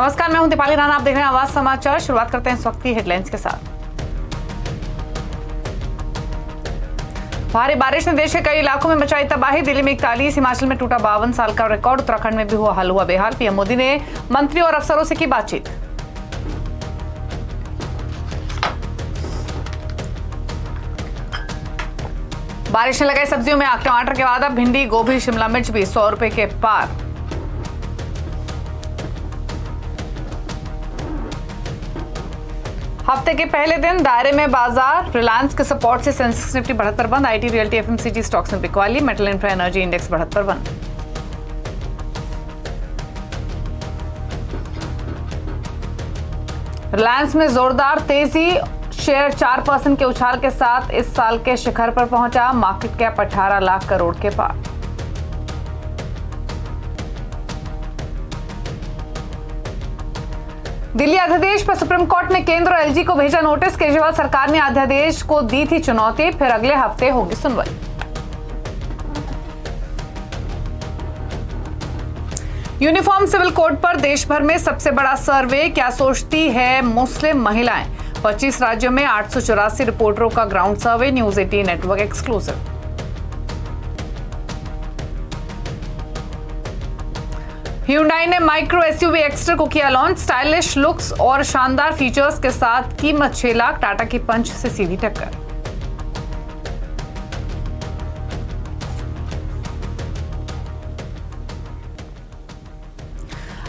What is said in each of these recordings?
नमस्कार, मैं हूं दीपाली राणा। आप देख रहे हैं आवाज समाचार। शुरुआत करते हैं इस वक्त की हेडलाइंस के साथ। भारी बारिश ने देश के कई इलाकों में मचाई तबाही। दिल्ली में 41, हिमाचल में टूटा 52 साल का रिकॉर्ड। उत्तराखंड में भी हाल हुआ बेहाल। पीएम मोदी ने मंत्रियों और अफसरों से की बातचीत। बारिश ने लगाई सब्जियों में आग। टमाटर के बाद अब भिंडी, गोभी, शिमला मिर्च भी 100 रुपए के पार। हफ्ते के पहले दिन दायरे में बाजार। रिलायंस के सपोर्ट से सेंसेक्स निफ्टी बढ़त पर बंद। आईटी, रियल्टी, एफएमसीजी स्टॉक्स में बिकवाली। मेटल, इंफ्रा, एनर्जी इंडेक्स बढ़त पर बंद। रिलायंस में जोरदार तेजी। शेयर 4% के उछाल के साथ इस साल के शिखर पर पहुंचा। मार्केट कैप 18 लाख करोड़ के पार। दिल्ली अध्यादेश पर सुप्रीम कोर्ट ने केंद्र और एलजी को भेजा नोटिस। केजरीवाल सरकार ने अध्यादेश को दी थी चुनौती। फिर अगले हफ्ते होगी सुनवाई। यूनिफॉर्म सिविल कोड पर देश भर में सबसे बड़ा सर्वे। क्या सोचती है मुस्लिम महिलाएं? 25 राज्यों में 884 रिपोर्टरों का ground survey. News 18 network exclusive. Hyundai ने माइक्रो एसयूवी एक्स्ट्रा को किया लॉन्च। स्टाइलिश लुक्स और शानदार फीचर्स के साथ कीमत 6 लाख। टाटा की पंच से सीधी टक्कर।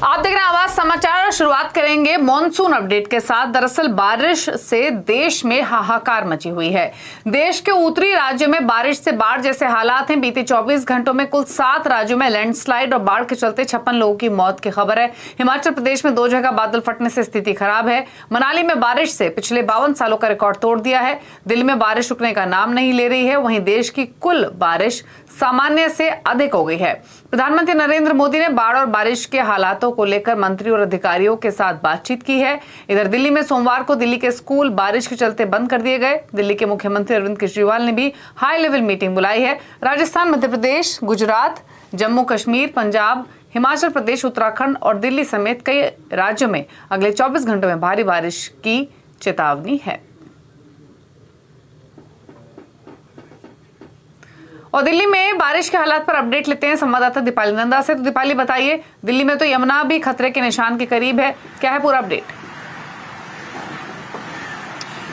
आप देख रहे हैं आवाज समाचार। शुरुआत करेंगे मॉनसून अपडेट के साथ। दरअसल बारिश से देश में हाहाकार मची हुई है। देश के उत्तरी राज्यों में बारिश से बाढ़ जैसे हालात हैं। बीते 24 घंटों में कुल 7 राज्यों में लैंडस्लाइड और बाढ़ के चलते 56 लोगों की मौत की खबर है। हिमाचल प्रदेश में 2 जगह बादल फटने से स्थिति खराब है। मनाली में बारिश से पिछले 52 सालों का रिकॉर्ड तोड़ दिया है। दिल्ली में बारिश रुकने का नाम नहीं ले रही है। वहीं देश की कुल बारिश सामान्य से अधिक हो गई है। प्रधानमंत्री नरेंद्र मोदी ने बाढ़ और बारिश के हालातों को लेकर मंत्री और अधिकारियों के साथ बातचीत की है। इधर दिल्ली में सोमवार को दिल्ली के स्कूल बारिश के चलते बंद कर दिए गए। दिल्ली के मुख्यमंत्री अरविंद केजरीवाल ने भी हाई लेवल मीटिंग बुलाई है। राजस्थान, मध्य प्रदेश, गुजरात, जम्मू कश्मीर, पंजाब, हिमाचल प्रदेश, उत्तराखंड और दिल्ली समेत कई राज्यों में अगले 24 घंटों में भारी बारिश की चेतावनी है। और दिल्ली में बारिश के हालात पर अपडेट लेते हैं संवाददाता दीपाली नंदा से। तो दीपाली बताइए, दिल्ली में तो यमुना भी खतरे के निशान के करीब है, क्या है पूरा अपडेट?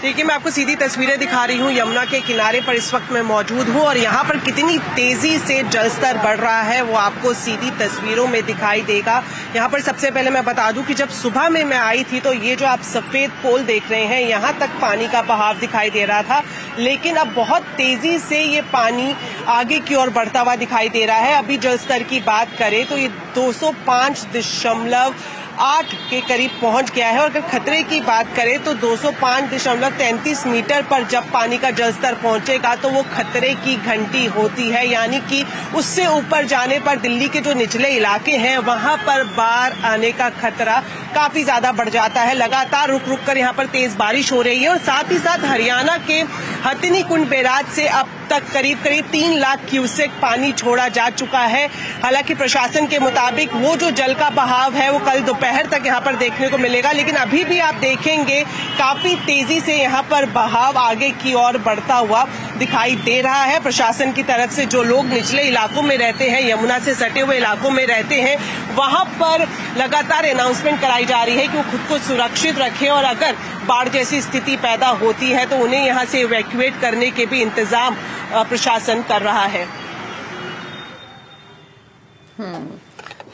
देखिए, मैं आपको सीधी तस्वीरें दिखा रही हूँ। यमुना के किनारे पर इस वक्त मैं मौजूद हूँ और यहाँ पर कितनी तेजी से जलस्तर बढ़ रहा है वो आपको सीधी तस्वीरों में दिखाई देगा। यहाँ पर सबसे पहले मैं बता दूं कि जब सुबह में मैं आई थी तो ये जो आप सफेद पोल देख रहे हैं, यहाँ तक पानी का बहाव दिखाई दे रहा था, लेकिन अब बहुत तेजी से ये पानी आगे की ओर बढ़ता हुआ दिखाई दे रहा है। अभी जलस्तर की बात करें तो ये 205.8 के करीब पहुंच गया है और अगर खतरे की बात करें तो 205.33 मीटर पर जब पानी का जलस्तर पहुंचेगा तो वो खतरे की घंटी होती है, यानी कि उससे ऊपर जाने पर दिल्ली के जो निचले इलाके हैं वहां पर बाढ़ आने का खतरा काफी ज्यादा बढ़ जाता है। लगातार रुक रुक कर यहाँ पर तेज बारिश हो रही है और साथ ही साथ हरियाणा के हथिनी कुंड बैराज से अब तक करीब 3 लाख क्यूसेक पानी छोड़ा जा चुका है। हालांकि प्रशासन के मुताबिक वो जो जल का बहाव है वो कल दोपहर तक यहाँ पर देखने को मिलेगा, लेकिन अभी भी आप देखेंगे काफी तेजी से यहाँ पर बहाव आगे की ओर बढ़ता हुआ दिखाई दे रहा है। प्रशासन की तरफ से जो लोग निचले इलाकों में रहते हैं, यमुना से सटे हुए इलाकों में रहते हैं, वहां पर लगातार अनाउंसमेंट कराई जा रही है कि वो खुद को सुरक्षित रखें और अगर बाढ़ जैसी स्थिति पैदा होती है तो उन्हें यहाँ से इवैक्यूएट करने के भी इंतजाम प्रशासन कर रहा है।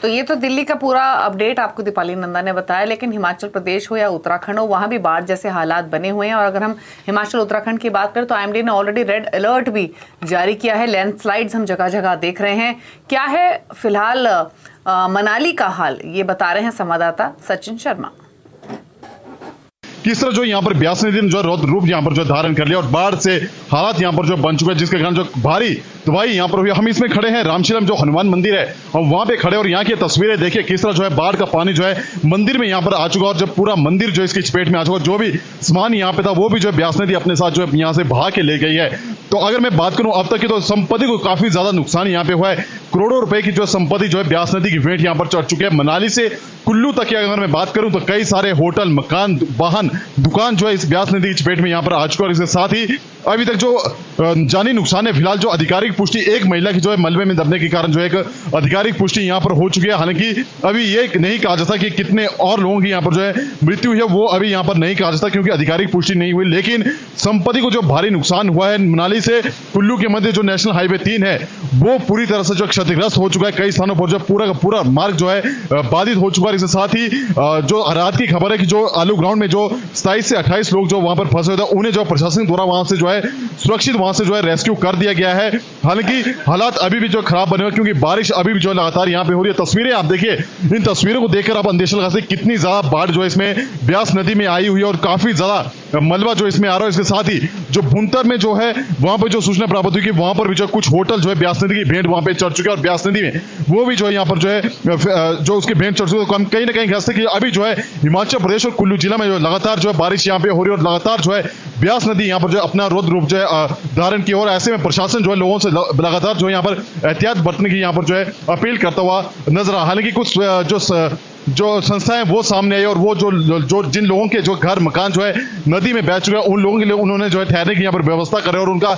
तो ये तो दिल्ली का पूरा अपडेट आपको दीपाली नंदा ने बताया, लेकिन हिमाचल प्रदेश हो या उत्तराखंड हो, वहां भी बाढ़ जैसे हालात बने हुए हैं। और अगर हम हिमाचल उत्तराखंड की बात करें तो आईएमडी ने ऑलरेडी रेड अलर्ट भी जारी किया है। लैंडस्लाइड्स हम जगह जगह देख रहे हैं। क्या है फिलहाल मनाली का हाल, ये बता रहे हैं संवाददाता सचिन शर्मा। किस तरह जो यहाँ पर ब्यास नदी ने जो रौद्र रूप यहाँ पर जो धारण कर लिया और बाढ़ से हालात यहाँ पर जो बन चुके हैं, जिसके कारण जो भारी तबाही यहाँ पर हुई। हम इसमें खड़े हैं रामशीलम जो हनुमान मंदिर है, हम वहां पे खड़े और यहाँ की तस्वीरें देखिए किस तरह जो है बाढ़ का पानी जो है मंदिर में यहाँ पर आ चुका और जब पूरा मंदिर जो इसकी चपेट में आ चुका, जो भी सामान यहाँ पे था वो भी जो है ब्यास नदी अपने साथ जो है यहाँ से बहा के ले गई है। तो अगर मैं बात करूं अब तक की तो संपत्ति को काफी ज्यादा नुकसान यहाँ पे हुआ है। करोड़ों रुपए की जो संपत्ति जो है ब्यास नदी की भेंट यहाँ पर चढ़ चुकी है। मनाली से कुल्लू तक की अगर मैं बात करूं तो कई सारे होटल, मकान, वाहन, दुकान जो है इस ब्यास नदी की चपेट में यहाँ पर आ चुका है। और इसके साथ ही अभी तक जो जानी नुकसान है, फिलहाल जो आधिकारिक पुष्टि एक महिला की जो है मलबे में दबने के कारण जो है एक आधिकारिक पुष्टि यहाँ पर हो चुकी है। हालांकि अभी ये नहीं कहा जाता कि कितने और लोगों की यहाँ पर जो है मृत्यु हुई है, वो अभी यहाँ पर नहीं कहा जाता क्योंकि आधिकारिक पुष्टि नहीं हुई। लेकिन संपत्ति को जो भारी नुकसान हुआ है, मनाली से कुल्लू के मध्य जो नेशनल हाईवे 3 है वो पूरी तरह से जो क्षतिग्रस्त हो चुका है। कई स्थानों पर जो पूरा का पूरा मार्ग जो है बाधित हो चुका है। इसके साथ ही जो रात की खबर है कि जो आलू ग्राउंड में जो 27 से 28 लोग जो वहां पर फंसे हुए थे, उन्हें जो प्रशासन द्वारा वहां से जो है सुरक्षित वहां से जो है रेस्क्यू कर दिया गया है। हालांकि हालात अभी भी जो खराब बने हुए क्योंकि बारिश अभी भी जो लगातार यहाँ पे हो रही है। तस्वीरें आप देखिए, इन तस्वीरों को देखकर आप अंदेशा लगा सकते कितनी ज्यादा बाढ़ जो है इसमें ब्यास नदी में आई हुई है और काफी ज्यादा मलबा जो इसमें आ रहा है। इसके साथ ही जो भुंतर में जो है वहां पर जो सूचना प्राप्त हुई कि वहां पर भी जो कुछ होटल जो है ब्यास नदी की भेंट वहां पे चढ़ चुके हैं और ब्यास नदी में वो भी जो है यहाँ पर जो है जो उसकी भेंट चढ़ चुके हैं। हम कहीं ना कहीं कह सकते कि अभी जो है हिमाचल प्रदेश और कुल्लू जिला में जो लगातार जो है बारिश यहाँ पे हो रही है और लगातार जो है ब्यास नदी यहाँ पर जो है अपना रौद्र रूप जो है धारण की। और ऐसे में प्रशासन जो है लोगों से लगातार जो है यहाँ पर एहतियात बरतने की यहाँ पर जो है अपील करता हुआ नजर आ। हालांकि कुछ जो संस्थाएं वो सामने आई और वो जो जिन लोगों के जो घर मकान जो है नदी में बह चुके हैं उन लोगों के लिए उन्होंने जो है ठहरने की यहाँ पर व्यवस्था करे और उनका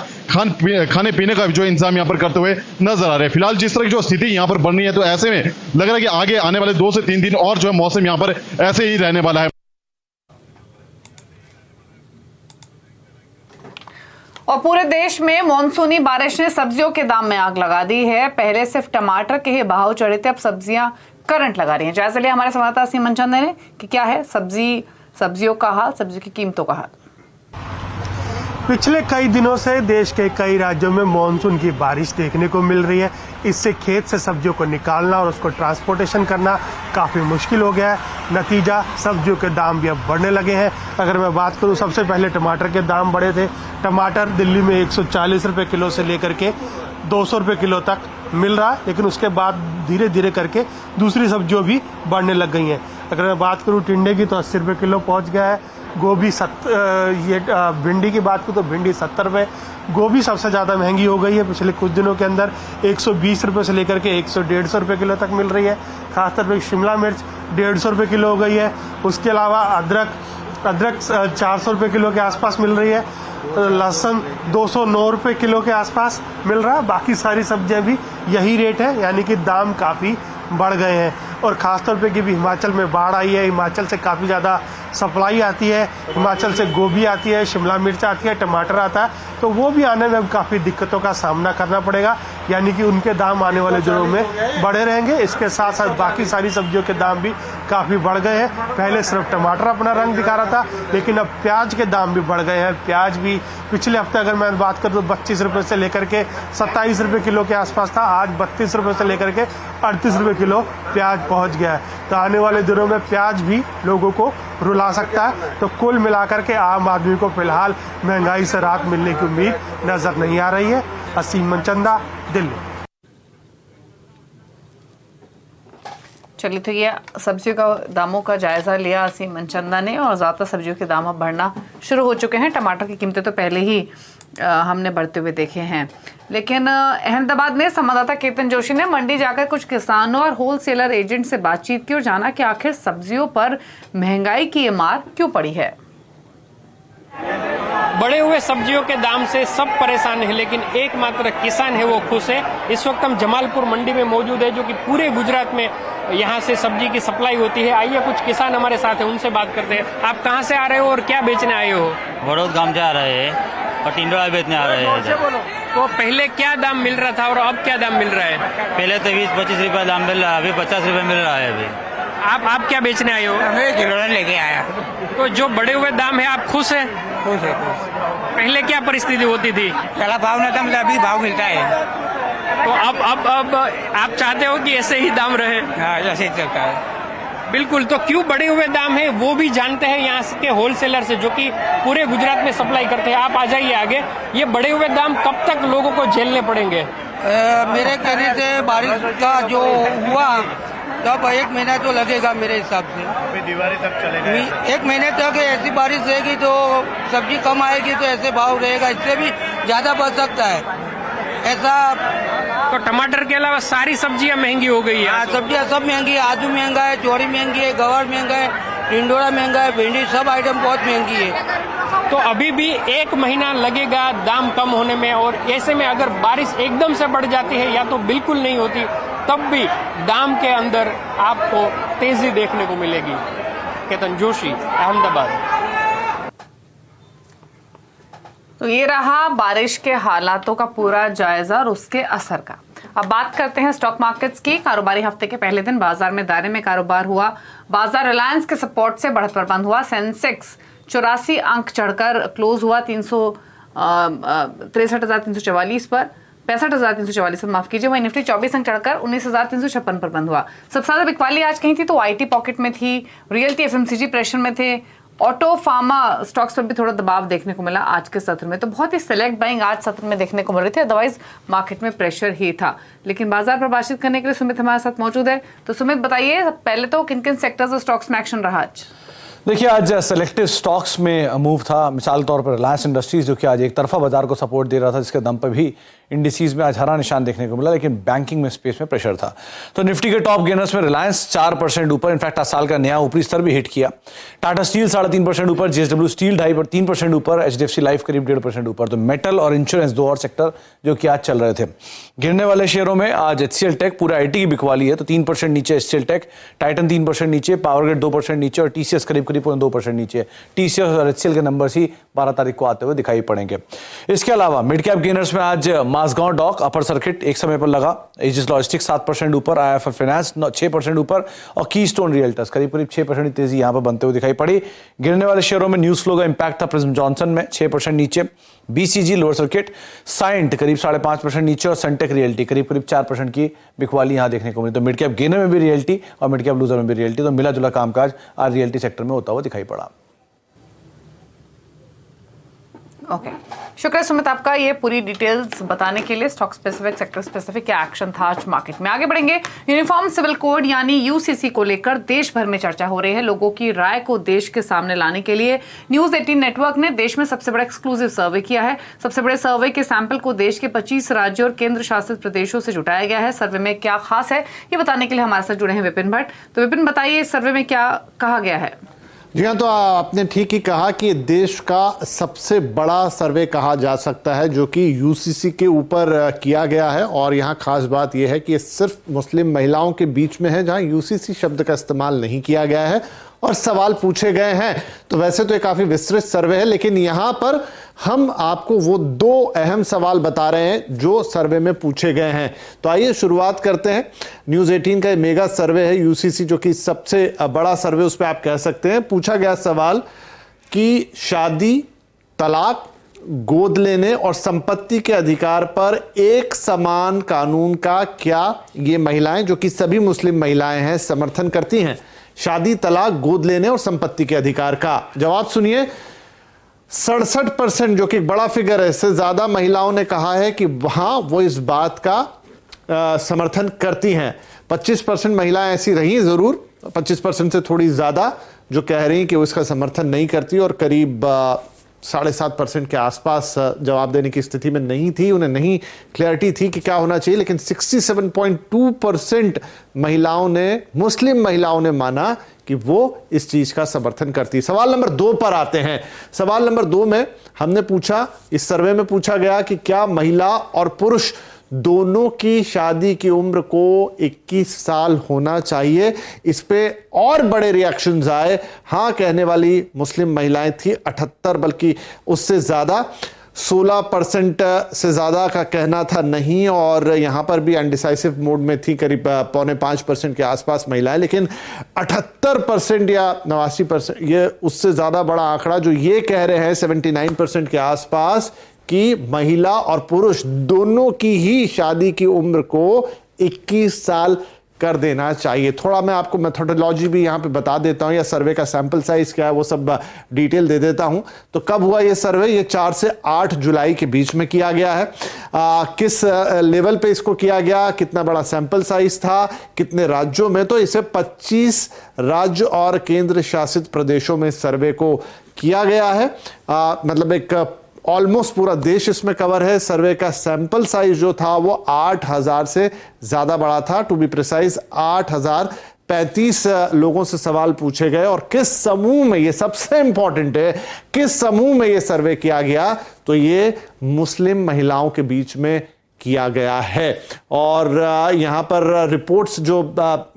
खाने पीने का जो इंतजाम यहाँ पर करते हुए नजर आ रहे हैं। फिलहाल जिस तरह की जो स्थिति यहाँ पर बन रही है तो ऐसे में लग रहा है कि आगे आने वाले 2 से 3 दिन और जो है मौसम यहाँ पर ऐसे ही रहने वाला है। और पूरे देश में मानसूनी बारिश ने सब्जियों के दाम में आग लगा दी है। पहले सिर्फ टमाटर के ही भाव चढ़े थे, अब सब्जियां करंट लगा रही हैं। जायजा लिया हमारे संवाददाता असीम मनचंद ने कि क्या है सब्जियों का हाल, सब्जी की कीमतों का हाल। पिछले कई दिनों से देश के कई राज्यों में मानसून की बारिश देखने को मिल रही है। इससे खेत से सब्जियों को निकालना और उसको ट्रांसपोर्टेशन करना काफ़ी मुश्किल हो गया है। नतीजा सब्जियों के दाम भी अब बढ़ने लगे हैं। अगर मैं बात करूं, सबसे पहले टमाटर के दाम बढ़े थे। टमाटर दिल्ली में 140 रुपये किलो से लेकर के 200 रुपये किलो तक मिल रहा है, लेकिन उसके बाद धीरे धीरे करके दूसरी सब्जियों भी बढ़ने लग गई हैं। अगर मैं बात करूं टिंडे की तो 80 रुपये किलो पहुंच गया है। गोभी भिंडी की बात करूं तो भिंडी 70 रुपये। गोभी सबसे ज़्यादा महंगी हो गई है पिछले कुछ दिनों के अंदर, 120 रुपये से लेकर के 100-150 रुपये किलो तक मिल रही है। खासतौर पर शिमला मिर्च 150 रुपये किलो हो गई है। उसके अलावा अदरक 400 रुपये किलो के आसपास मिल रही है। लहसुन 209 रुपये किलो के आसपास मिल रहा है। बाकी सारी सब्जियां भी यही रेट है, यानी कि दाम काफ़ी बढ़ गए हैं। और ख़ासतौर पे कि भी हिमाचल में बाढ़ आई है, हिमाचल से काफ़ी ज़्यादा सप्लाई आती है, हिमाचल से गोभी आती है, शिमला मिर्च आती है, टमाटर आता है, तो वो भी आने में काफ़ी दिक्कतों का सामना करना पड़ेगा, यानी कि उनके दाम आने वाले दिनों में बढ़े रहेंगे। इसके साथ साथ बाकी सारी सब्जियों के दाम भी काफ़ी बढ़ गए हैं। पहले सिर्फ टमाटर अपना रंग दिखा रहा था, लेकिन अब प्याज के दाम भी बढ़ गए हैं। प्याज भी पिछले हफ्ते अगर मैं बात करूँ तो 25 रुपये से लेकर के 27 रुपये किलो के आसपास था, आज 32 रुपये से लेकर के 38 रुपये किलो प्याज पहुंच गया है। तो आने वाले दिनों में प्याज भी लोगों को रुला सकता है। तो कुल मिलाकर के आम आदमी को फिलहाल महंगाई से राहत मिलने की उम्मीद नजर नहीं आ रही है। असीम मनचंदा, दिल्ली। चलिए, तो ये सब्जियों का दामों का जायजा लिया असीम मनचंदा ने। और ज़्यादा सब्जियों के दाम अब बढ़ना शुरू हो चुके हैं। टमाटर की कीमतें तो पहले ही हमने बढ़ते हुए देखे हैं। लेकिन अहमदाबाद में संवाददाता केतन जोशी ने मंडी जाकर कुछ किसानों और होलसेलर एजेंट से बातचीत की और जाना कि आखिर सब्जियों पर महंगाई की ये मार क्यों पड़ी है। बढ़े हुए सब्जियों के दाम से सब परेशान है, लेकिन एकमात्र किसान है वो खुश है। इस वक्त हम जमालपुर मंडी में मौजूद है, जो कि पूरे गुजरात में यहाँ से सब्जी की सप्लाई होती है। आइए कुछ किसान हमारे साथ हैं, उनसे बात करते हैं। आप कहाँ से आ रहे हो और क्या बेचने आए हो? बड़ौद गांव से आ रहे हैं और टिंडोरा बेचने आ रहे हैं। तो पहले क्या दाम मिल रहा था और अब क्या दाम मिल रहा है? पहले तो 20-25 रुपए दाम मिल रहा है, अभी 50 रुपए मिल रहा है। अभी आप क्या बेचने आए हो? हमें खिलौना लेके आया। तो जो बढ़े हुए दाम है आप खुश है? खुश है, खुश। पहले क्या परिस्थिति होती थी? पहला भाव न था, मतलब अभी भाव मिलता है। तो अब आप चाहते हो कि ऐसे ही दाम रहे? हाँ, ऐसे ही चलता है। बिल्कुल। तो क्यों बढ़े हुए दाम है वो भी जानते हैं यहाँ के होलसेलर से, जो कि पूरे गुजरात में सप्लाई करते हैं। आप आ जाइए आगे। ये बढ़े हुए दाम कब तक लोगों को झेलने पड़ेंगे? मेरे कहने से बारिश का जो हुआ तब 1 महीना तो लगेगा मेरे हिसाब से। दिवाली तक चलेगा। 1 महीने तक ऐसी बारिश रहेगी तो सब्जी कम आएगी तो ऐसे भाव रहेगा, इससे भी ज्यादा बढ़ सकता है। ऐसा। तो टमाटर के अलावा सारी सब्जियां महंगी हो गई है। सब्जियां सब महंगी है, आलू महंगा है, चौड़ी महंगी है, गवार महंगा है, टिंडोरा महंगा है, भिंडी, सब आइटम बहुत महंगी है। तो अभी भी 1 महीना लगेगा दाम कम होने में, और ऐसे में अगर बारिश एकदम से बढ़ जाती है या तो बिल्कुल नहीं होती, तब भी दाम के अंदर आपको तेजी देखने को मिलेगी। केतन जोशी, अहमदाबाद। तो ये रहा बारिश के हालातों का पूरा जायजा और उसके असर का। अब बात करते हैं स्टॉक मार्केट्स की। कारोबारी हफ्ते के पहले दिन बाजार में दायरे में कारोबार हुआ। बाजार रिलायंस के सपोर्ट से बढ़त पर बंद हुआ। सेंसेक्स 84 अंक चढ़कर क्लोज हुआ 63,344 पर, 65,344 पर, माफ कीजिए। वही निफ्टी 24 अंक चढ़कर 19,356 पर बंद हुआ। सबसे ज्यादा बिकवाली आज कहीं थी तो आईटी पॉकेट में थी, रियल्टी एफएमसीजी प्रेशर में थे, ऑटो फार्मा स्टॉक्स पर भी थोड़ा दबाव देखने को मिला आज के सत्र में। तो बहुत ही सिलेक्ट बाइंग आज सत्र में देखने को मिल रही थी, अदरवाइज मार्केट में प्रेशर ही था। लेकिन बाजार पर बातचीत करने के लिए सुमित हमारे साथ मौजूद है। तो सुमित बताइए, पहले तो किन किन सेक्टर्स और स्टॉक्स में एक्शन रहा आज? देखिए, आज सेलेक्टिव स्टॉक्स में मूव था। मिसाल तौर पर रिलायंस इंडस्ट्रीज जो कि आज एक तरफा बाजार को सपोर्ट दे रहा था, जिसके दम पर भी इंडिसीज में आज हरा निशान देखने को मिला, लेकिन बैंकिंग में स्पेस में प्रेशर था। तो निफ्टी के टॉप गेनर्स में रिलायंस 4% ऊपर, इनफैक्ट आज साल का नया ऊपरी स्तर भी हिट किया। टाटा स्टील 3.5% ऊपर, जेएसडब्ल्यू स्टील 3% ऊपर, एचडीएफसी लाइफ करीब 1.5% ऊपर। तो मेटल और इंश्योरेंस दो और सेक्टर जो कि आज चल रहे थे। गिरने वाले शेयरों में आज एचसीएल टेक, पूरा आईटी की बिकवाली है, तो 3% नीचे एचसीएल टेक, टाइटन 3% नीचे, पावरग्रिड 2% नीचे और टीसीएस करीब 2% नीचे। टीसीएस और एचसीएल के नंबर्स ही 12 तारीख को आते हुए दिखाई पड़ेंगे। इसके अलावा मिड कैप गेनर्स में आज मासगांव डॉक अपर सर्किट एक समय पर लगा, एजिस लॉजिस्टिक्स 7% ऊपर, आईएफएल फाइनेंस 6% ऊपर और कीस्टोन रियल्टर्स करीब 6% तेजी यहां पर बनते हुए दिखाई पड़ी। गिरने वाले शेयरों में न्यूज फ्लो का इंपैक्ट था प्रिज्म जॉनसन में 6% नीचे, बीसीजी लोअर सर्किट, साइंट करीब 5.5% नीचे और सनटेक रियल्टी करीब 4% की बिकवाली यहां देखने को मिली। तो मिड कैप गेनर में भी रियल्टी और मिड कैप लूजर में भी रियल्टी, तो मिला जुला कामकाज आज रियल्टी सेक्टर में होता हुआ दिखाई पड़ा। ओके, शुक्रिया सुमित आपका ये पूरी डिटेल्स बताने के लिए। स्टॉक स्पेसिफिक, सेक्टर स्पेसिफिक क्या एक्शन था आज मार्केट में। आगे बढ़ेंगे। यूनिफॉर्म सिविल कोड यानी यूसीसी को लेकर देश भर में चर्चा हो रही है। लोगों की राय को देश के सामने लाने के लिए न्यूज 18 नेटवर्क ने देश में सबसे बड़ा एक्सक्लूसिव सर्वे किया है। सबसे बड़े सर्वे के सैंपल को देश के 25 राज्यों और केंद्र शासित प्रदेशों से जुटाया गया है। सर्वे में क्या खास है ये बताने के लिए हमारे साथ जुड़े हैं विपिन भट्ट। तो विपिन बताइए, इस सर्वे में क्या कहा गया है? जी हाँ, तो आपने ठीक ही कहा कि देश का सबसे बड़ा सर्वे कहा जा सकता है जो कि यूसीसी के ऊपर किया गया है। और यहाँ खास बात यह है कि ये सिर्फ मुस्लिम महिलाओं के बीच में है, जहाँ यूसीसी शब्द का इस्तेमाल नहीं किया गया है और सवाल पूछे गए हैं। तो वैसे तो ये काफी विस्तृत सर्वे है, लेकिन यहाँ पर हम आपको वो 2 अहम सवाल बता रहे हैं जो सर्वे में पूछे गए हैं। तो आइए शुरुआत करते हैं। न्यूज 18 का मेगा सर्वे है यूसीसी, जो कि सबसे बड़ा सर्वे उस पर आप कह सकते हैं। पूछा गया सवाल कि शादी, तलाक, गोद लेने और संपत्ति के अधिकार पर एक समान कानून का क्या ये महिलाएं, जो कि सभी मुस्लिम महिलाएं हैं, समर्थन करती हैं? शादी, तलाक, गोद लेने और संपत्ति के अधिकार का जवाब सुनिए। 67% जो कि एक बड़ा फिगर है, इससे ज्यादा महिलाओं ने कहा है कि वहां वो इस बात का समर्थन करती हैं। 25% महिलाएं ऐसी रही जरूर, 25% से थोड़ी ज्यादा जो कह रही हैं कि वो इसका समर्थन नहीं करती, और करीब 7.5% के आसपास जवाब देने की स्थिति में नहीं थी, उन्हें नहीं क्लैरिटी थी कि क्या होना चाहिए। लेकिन 67.2% महिलाओं ने, मुस्लिम महिलाओं ने माना कि वो इस चीज का समर्थन करती। सवाल नंबर 2 पर आते हैं। सवाल नंबर 2 में हमने पूछा, इस सर्वे में पूछा गया कि क्या महिला और पुरुष दोनों की शादी की उम्र को 21 साल होना चाहिए। इस पे और बड़े रिएक्शंस आए। हाँ कहने वाली मुस्लिम महिलाएं थी 78, बल्कि उससे ज्यादा 16% से ज्यादा का कहना था नहीं, और यहां पर भी अनडिसाइसिव मोड में थी करीब 4.5% के आसपास महिलाएं। लेकिन 78% या 89%, ये उससे ज्यादा बड़ा आंकड़ा जो ये कह रहे हैं 79% के आसपास कि महिला और पुरुष दोनों की ही शादी की उम्र को 21 साल कर देना चाहिए। थोड़ा मैं आपको मेथोडोलॉजी भी यहां पे बता देता हूं, या सर्वे का सैंपल साइज क्या है वो सब डिटेल दे देता हूं। तो कब हुआ ये सर्वे? ये 4 से 8 जुलाई के बीच में किया गया है। किस लेवल पे इसको किया गया, कितना बड़ा सैंपल साइज था, कितने राज्यों में? तो इसे 25 राज्य और केंद्र शासित प्रदेशों में सर्वे को किया गया है। मतलब एक ऑलमोस्ट पूरा देश इसमें कवर है। सर्वे का सैंपल साइज जो था वो 8000 से ज्यादा बड़ा था। टू बी प्रिसाइज 8035 लोगों से सवाल पूछे गए। और किस समूह में, ये सबसे इंपॉर्टेंट है, किस समूह में ये सर्वे किया गया, तो ये मुस्लिम महिलाओं के बीच में किया गया है। और यहां पर रिपोर्ट्स जो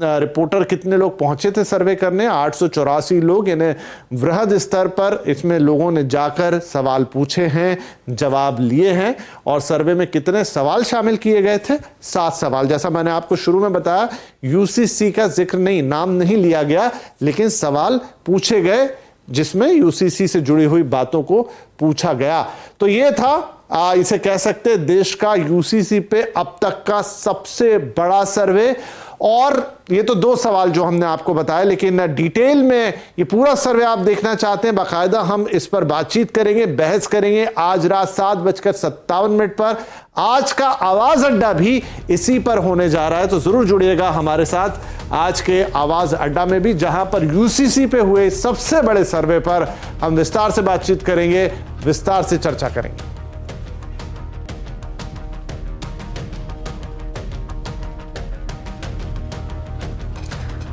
रिपोर्टर कितने लोग पहुंचे थे सर्वे करने, 884 लोग, यानी वृहद स्तर पर इसमें लोगों ने जाकर सवाल पूछे हैं, जवाब लिए हैं। और सर्वे में कितने सवाल शामिल किए गए थे? 7 सवाल। जैसा मैंने आपको शुरू में बताया, यूसीसी का जिक्र नहीं, नाम नहीं लिया गया, लेकिन सवाल पूछे गए जिसमें यूसीसी से जुड़ी हुई बातों को पूछा गया। तो यह था, इसे कह सकते हैं देश का यूसीसी पे अब तक का सबसे बड़ा सर्वे। और ये तो 2 सवाल जो हमने आपको बताया, लेकिन डिटेल में ये पूरा सर्वे आप देखना चाहते हैं, बाकायदा हम इस पर बातचीत करेंगे, बहस करेंगे आज रात 7:57 पर। आज का आवाज अड्डा भी इसी पर होने जा रहा है, तो जरूर जुड़िएगा हमारे साथ आज के आवाज अड्डा में भी, जहां पर यूसीसी पे हुए सबसे बड़े सर्वे पर हम विस्तार से बातचीत करेंगे, विस्तार से चर्चा करेंगे।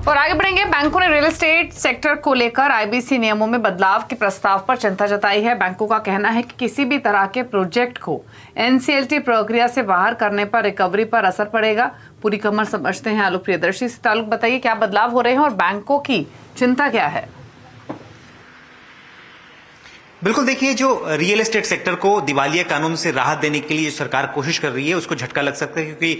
और आगे बढ़ेंगे। बैंकों ने रियल एस्टेट सेक्टर को लेकर आईबीसी नियमों में बदलाव के प्रस्ताव पर चिंता जताई है। बैंकों का कहना है कि किसी भी तरह के प्रोजेक्ट को एनसीएलटी प्रक्रिया से बाहर करने पर रिकवरी पर असर पड़ेगा। पूरी खबर समझते हैं आलोक प्रियदर्शी से। ताल्लुक बताइए, क्या बदलाव हो रहे हैं और बैंकों की चिंता क्या है? बिल्कुल, देखिए, जो रियल एस्टेट सेक्टर को दिवालिया कानून से राहत देने के लिए सरकार कोशिश कर रही है, उसको झटका लग सकता है, क्योंकि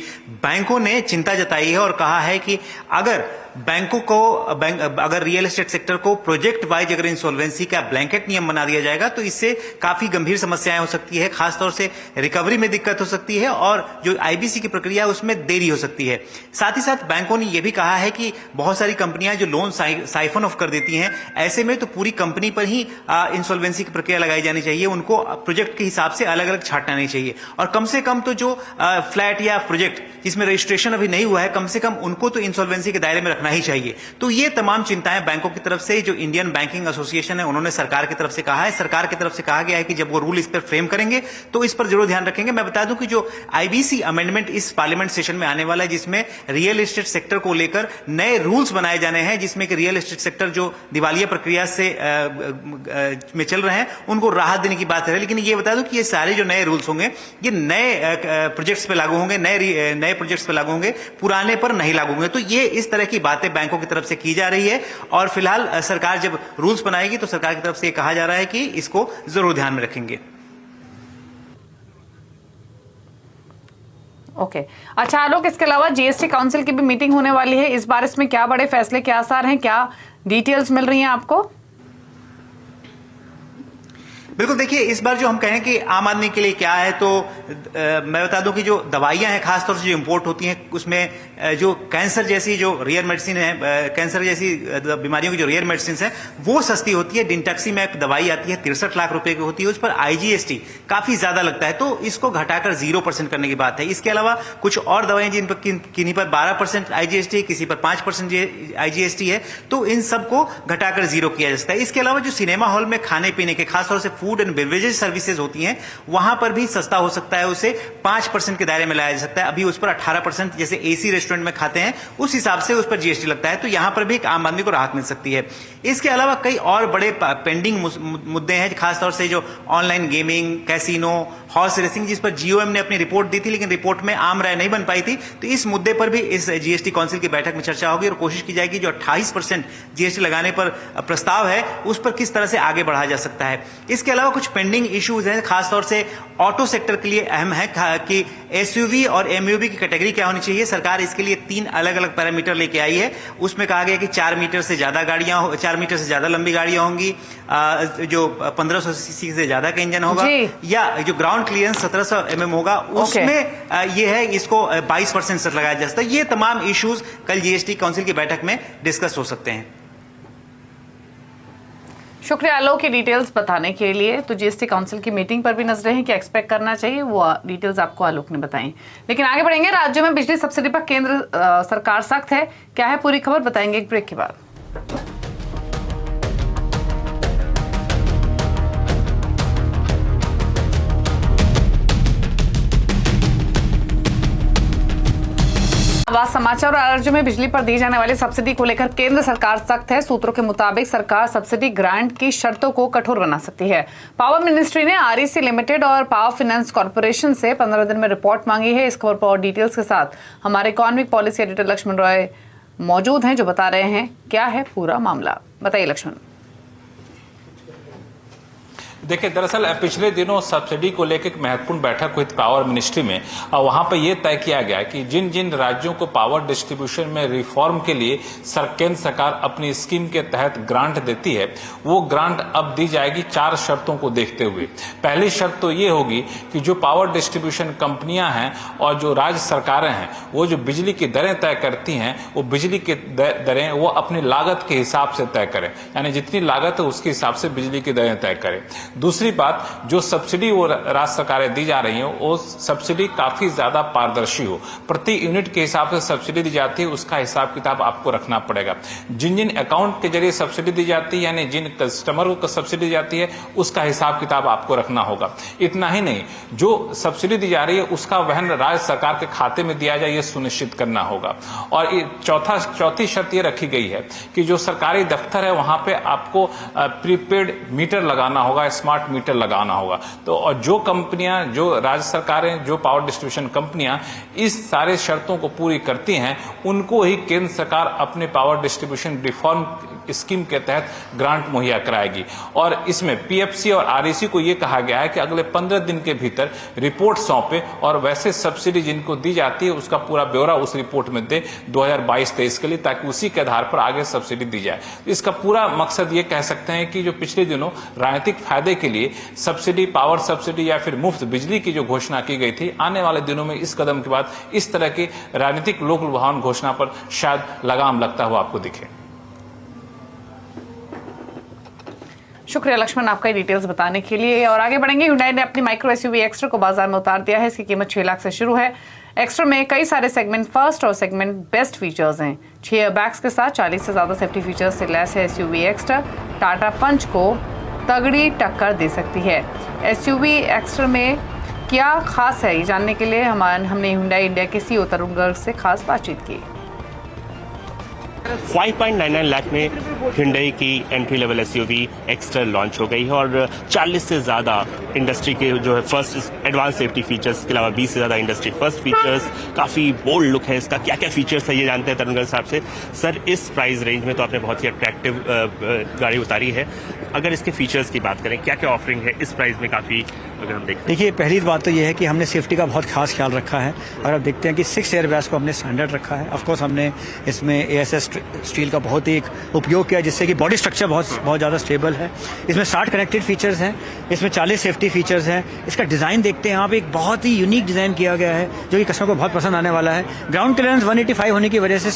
बैंकों ने चिंता जताई है और कहा है कि अगर बैंकों को अगर रियल एस्टेट सेक्टर को प्रोजेक्ट वाइज अगर इंसॉल्वेंसी का ब्लैंकेट नियम बना दिया जाएगा तो इससे काफी गंभीर समस्याएं हो सकती है, खासतौर से रिकवरी में दिक्कत हो सकती है और जो आईबीसी की प्रक्रिया है उसमें देरी हो सकती है। साथ ही साथ बैंकों ने यह भी कहा है कि बहुत सारी कंपनियां जो लोन साइफन ऑफ कर देती हैं, ऐसे में तो पूरी कंपनी पर ही इंसॉल्वेंसी की प्रक्रिया लगाई जानी चाहिए, उनको प्रोजेक्ट के हिसाब से अलग अलग छांटना नहीं चाहिए। और कम से कम तो जो फ्लैट या प्रोजेक्ट जिसमें रजिस्ट्रेशन अभी नहीं हुआ है, कम से कम उनको तो इंसॉल्वेंसी के दायरे में रखना ही चाहिए। तो ये तमाम चिंताएं बैंकों की तरफ से, जो इंडियन बैंकिंग एसोसिएशन है, उन्होंने सरकार की तरफ से कहा है। सरकार की तरफ से कहा गया है कि जब वो रूल इस पर फ्रेम करेंगे तो इस पर जरूर ध्यान रखेंगे। मैं बता दूं कि जो आईबीसी अमेंडमेंट इस पार्लियामेंट सेशन में आने वाला है, जिसमें रियल एस्टेट सेक्टर को लेकर नए रूल्स बनाए जाने हैं, जिसमें कि रियल एस्टेट सेक्टर जो दिवालिया प्रक्रिया से में चल रहे हैं उनको राहत देने की बात है। लेकिन ये बता दूं कि ये सारे जो नए रूल्स होंगे ये नए प्रोजेक्ट्स पे लागू होंगे, नए प्रोजेक्ट्स पे लागू होंगे, पुराने पर नहीं लागू होंगे। तो ये इस तरह की बातें बैंकों की तरफ से की जा रही है और फिलहाल सरकार जब रूल्स बनाएगी तो सरकार की तरफ से कहा जा रहा है कि इसको जरूर ध्यान में रखेंगे। ओके, अच्छा आलोक, इसके अलावा जीएसटी काउंसिल की भी मीटिंग होने वाली है। इस बार इसमें क्या बड़े फैसले के आसार हैं, क्या डिटेल्स मिल रही हैं आपको? बिल्कुल, देखिए, इस बार जो हम कहें कि आम आदमी के लिए क्या है, तो मैं बता दूं कि जो दवाइयां हैं खासतौर से जो इंपोर्ट होती हैं, उसमें जो कैंसर जैसी जो रेयर मेडिसिन है, कैंसर जैसी बीमारियों की जो रेयर मेडिसिन है वो सस्ती होती है। डिंटक्सीमैब दवाई आती है 63 लाख रुपए की होती है, उस पर आईजीएसटी काफी ज्यादा लगता है, तो इसको घटाकर 0% करने की बात है। इसके अलावा कुछ और दवाएं जिन पर किन्हीं पर 12% आईजीएसटी, किसी पर 5% आईजीएसटी है, तो इन सबको घटाकर 0 किया जा सकता है। इसके अलावा जो सिनेमा हॉल में खाने पीने के खासतौर से फूड एंड बेवरेजेस सर्विसेज होती हैं, वहां पर भी सस्ता हो सकता है, उसे 5% के दायरे में लाया जा सकता है। अभी उस पर 18%, जैसे एसी रेस्टोरेंट में खाते हैं उस हिसाब से उस पर जीएसटी लगता है, तो यहां पर भी एक आम आदमी को राहत मिल सकती है। इसके अलावा कई और बड़े पेंडिंग मुद्दे हैं, खासतौर से जो online gaming, casino, horse racing, जिस पर जीओएम ने अपनी रिपोर्ट दी थी लेकिन रिपोर्ट में आम राय नहीं बन पाई थी, तो इस मुद्दे पर भी इस जीएसटी काउंसिल की बैठक में चर्चा होगी और कोशिश की जाएगी जो 28% जीएसटी लगाने पर प्रस्ताव है उस पर किस तरह से आगे बढ़ाया जा सकता है। इसके अलावा कुछ पेंडिंग इश्यूज हैं, खासतौर से ऑटो सेक्टर के लिए अहम है कि एसयूवी और एमयूवी की कैटेगरी क्या होनी चाहिए। सरकार इसके लिए 3 अलग अलग पैरामीटर लेके आई है। उसमें कहा गया कि 4 मीटर से ज्यादा लंबी गाड़ियां होंगी, जो 1500 सीसी से ज्यादा का इंजन होगा, या जो ग्राउंड क्लियरेंस 1700 mm होगा, उसमें यह है इसको 22% से लगाया जा सकता है। ये तमाम इश्यूज कल जीएसटी काउंसिल की बैठक में डिस्कस हो सकते हैं। शुक्रिया आलोक की डिटेल्स बताने के लिए। तो जीएसटी काउंसिल की मीटिंग पर भी नजरें हैं, क्या एक्सपेक्ट करना चाहिए, वो डिटेल्स आपको आलोक ने बताई। लेकिन आगे बढ़ेंगे। राज्य में बिजली सब्सिडी पर केंद्र सरकार सख्त है, क्या है पूरी खबर, बताएंगे एक ब्रेक के बाद। आवाज समाचार और राज्य में बिजली पर दी जाने वाली सब्सिडी को लेकर केंद्र सरकार सख्त है। सूत्रों के मुताबिक सरकार सब्सिडी ग्रांट की शर्तों को कठोर बना सकती है। पावर मिनिस्ट्री ने आरईसी लिमिटेड और पावर फाइनेंस कॉर्पोरेशन से 15 दिन में रिपोर्ट मांगी है। इस खबर पर और डिटेल्स के साथ हमारे economic policy editor Lakshman Roy मौजूद हैं, जो बता रहे हैं क्या है पूरा मामला। बताइए लक्ष्मण। देखिए, दरअसल पिछले दिनों सब्सिडी को लेकर एक महत्वपूर्ण बैठक हुई थी पावर मिनिस्ट्री में, और वहां पर यह तय किया गया कि जिन जिन राज्यों को पावर डिस्ट्रीब्यूशन में रिफॉर्म के लिए केंद्र सरकार अपनी स्कीम के तहत ग्रांट देती है, वो ग्रांट अब दी जाएगी 4 शर्तों को देखते हुए। पहली शर्त तो ये होगी कि जो पावर डिस्ट्रीब्यूशन कंपनियां हैं और जो राज्य सरकारें हैं, वो जो बिजली की दरें तय करती हैं, वो बिजली की दरें वो अपनी लागत के हिसाब से तय करें, यानी जितनी लागत है उसके हिसाब से बिजली की दरें तय करें। दूसरी बात, जो सब्सिडी वो राज्य सरकारें दी जा रही हैं, वो सब्सिडी काफी ज्यादा पारदर्शी हो। प्रति यूनिट के हिसाब से सब्सिडी दी जाती है, उसका हिसाब किताब आपको रखना पड़ेगा। जिन जिन अकाउंट के जरिए सब्सिडी दी जाती है, यानी जिन कस्टमर को सब्सिडी दी जाती है, उसका हिसाब किताब आपको रखना होगा। इतना ही नहीं, जो सब्सिडी दी जा रही है उसका वहन राज्य सरकार के खाते में दिया जाए, ये सुनिश्चित करना होगा। और चौथी शर्त ये रखी गई है कि जो सरकारी दफ्तर है वहां पे आपको प्रीपेड मीटर लगाना होगा, स्मार्ट मीटर लगाना होगा। तो और जो कंपनियां, जो राज्य सरकारें, जो पावर डिस्ट्रीब्यूशन कंपनियां इस सारे शर्तों को पूरी करती हैं, उनको ही केंद्र सरकार अपने पावर डिस्ट्रीब्यूशन रिफॉर्म स्कीम के तहत ग्रांट मुहैया कराएगी। और इसमें पीएफसी और आरईसी को यह कहा गया है कि अगले 15 दिन के भीतर रिपोर्ट सौंपे और वैसे सब्सिडी जिनको दी जाती है उसका पूरा ब्यौरा उस रिपोर्ट में दे 2022-23 के लिए, ताकि उसी के आधार पर आगे सब्सिडी दी जाए। इसका पूरा मकसद ये कह सकते हैं कि जो पिछले दिनों राजनीतिक फायदे के लिए सब्सिडी, पावर सब्सिडी या फिर मुफ्त बिजली की जो घोषणा की गई थी, आने वाले दिनों में इस कदम के बाद इस तरह की राजनीतिक लोक लुभावन घोषणा पर शायद लगाम लगता हुआ आपको दिखे। शुक्रिया लक्ष्मण आपका डिटेल्स बताने के लिए। और आगे बढ़ेंगे। Hyundai ने अपनी माइक्रो एसयूवी एक्स्ट्रा को बाजार में उतार दिया है। इसकी कीमत 6 लाख से शुरू है। एक्स्ट्रा में कई सारे सेगमेंट फर्स्ट और सेगमेंट बेस्ट फीचर्स हैं। 6 एयरबैग्स के साथ 40 से ज्यादा सेफ्टी फीचर्स से लैस है एसयूवी एक्स्ट्रा। टाटा पंच को तगड़ी टक्कर दे सकती है। एसयूवी एक्स्ट्रा में क्या खास है, ये जानने के लिए हमने Hyundai इंडिया के सीईओ तरुण गर्ग से खास बातचीत की। 5.99 लाख में Hyundai की entry level SUV extra launch हो गई है और 40 से ज़्यादा इंडस्ट्री के जो है फर्स्ट एडवांस सेफ्टी फीचर्स के अलावा 20 से ज़्यादा इंडस्ट्री फर्स्ट फीचर्स, काफ़ी बोल्ड लुक है इसका। क्या क्या फीचर्स है ये जानते हैं तरुण साहब से। सर, इस प्राइस रेंज में तो आपने बहुत ही अट्रैक्टिव गाड़ी उतारी है। अगर इसके फीचर्स की बात करें, क्या क्या ऑफरिंग है इस प्राइस में? काफ़ी अगर हम देखें, देखिए, पहली बात तो ये है कि हमने सेफ्टी का बहुत खास ख्याल रखा है। और आप देखते हैं कि 6 एयरबैग्स को हमने स्टैंडर्ड रखा है। ऑफकोर्स हमने इसमें एएसएस स्टील का बहुत ही उपयोग किया, जिससे कि बॉडी स्ट्रक्चर बहुत ज़्यादा स्टेबल है। इसमें 60 कनेक्टेड फीचर्स हैं, इसमें 40 सेफ्टी फीचर्स हैं। इसका डिज़ाइन देखते हैं आप, एक बहुत ही यूनिक डिज़ाइन किया गया है जो कि कस्टमर को बहुत पसंद आने वाला है। ग्राउंड क्लियरेंस 185 होने की वजह से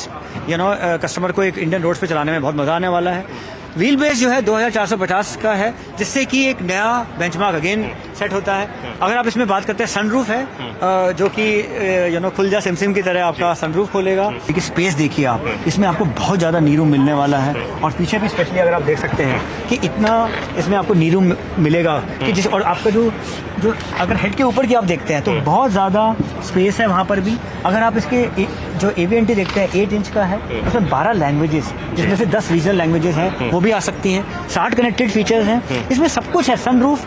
कस्टमर को एक इंडियन रोड्स पे चलाने में बहुत मजा आने वाला है। व्हील बेस जो है 2450 का है, जिससे कि एक नया बेंचमार्क अगेन सेट होता है। अगर आप इसमें बात करते हैं, सनरूफ है जो कि खुल जा सिमसिम की तरह आपका सनरूफ खोलेगा। देखिए, स्पेस देखिए आप, इसमें आपको बहुत ज़्यादा नी रूम मिलने वाला है। और पीछे भी स्पेशली अगर आप देख सकते हैं कि इतना इसमें आपको नी रूम मिलेगा कि और आपका जो अगर हेड के ऊपर की आप देखते हैं तो बहुत ज़्यादा स्पेस है वहाँ पर भी। अगर आप इसके जो AVNT देखते हैं 8 इंच का है, उसमें 12 लैंग्वेजेस, जिसमें से 10 रीजनल लैंग्वेजेस हैं, वो भी आ सकती हैं। 60 कनेक्टेड फीचर्स हैं, इसमें सब कुछ है। सनरूफ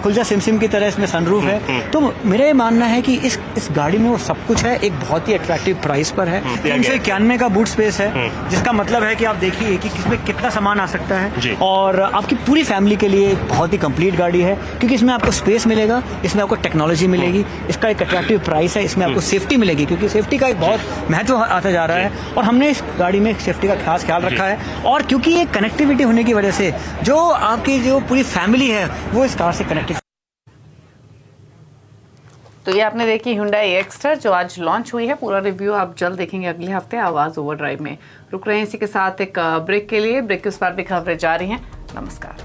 खुलजा सिमसिम की तरह इसमें सनरूफ है। तो मेरा मानना है कि इस गाड़ी में वो सब कुछ है, एक बहुत ही अट्रैक्टिव प्राइस पर है। 391 का बूट स्पेस है, जिसका मतलब है कि आप देखिए कि इसमें कितना सामान आ सकता है। और आपकी पूरी फैमिली के लिए एक बहुत ही कंप्लीट गाड़ी है, क्योंकि इसमें आपको स्पेस मिलेगा, इसमें आपको टेक्नोलॉजी मिलेगी, इसका एक अट्रैक्टिव प्राइस है, इसमें आपको सेफ्टी मिलेगी, क्योंकि सेफ्टी का एक बहुत महत्व आता जा रहा है। और हमने इस गाड़ी में सेफ्टी का खास ख्याल रखा है। और क्योंकि ये कनेक्टिविटी होने की वजह से जो आपकी जो पूरी फैमिली है वो इस कार से कनेक्टेड। तो ये आपने देखी Hyundai एक्स्ट्रा जो आज लॉन्च हुई है। पूरा रिव्यू आप जल्द देखेंगे अगले हफ्ते आवाज ओवरड्राइव में। रुक रहे हैं इसी के साथ एक ब्रेक के लिए। ब्रेक के उस पर भी खबरें जारी हैं। नमस्कार।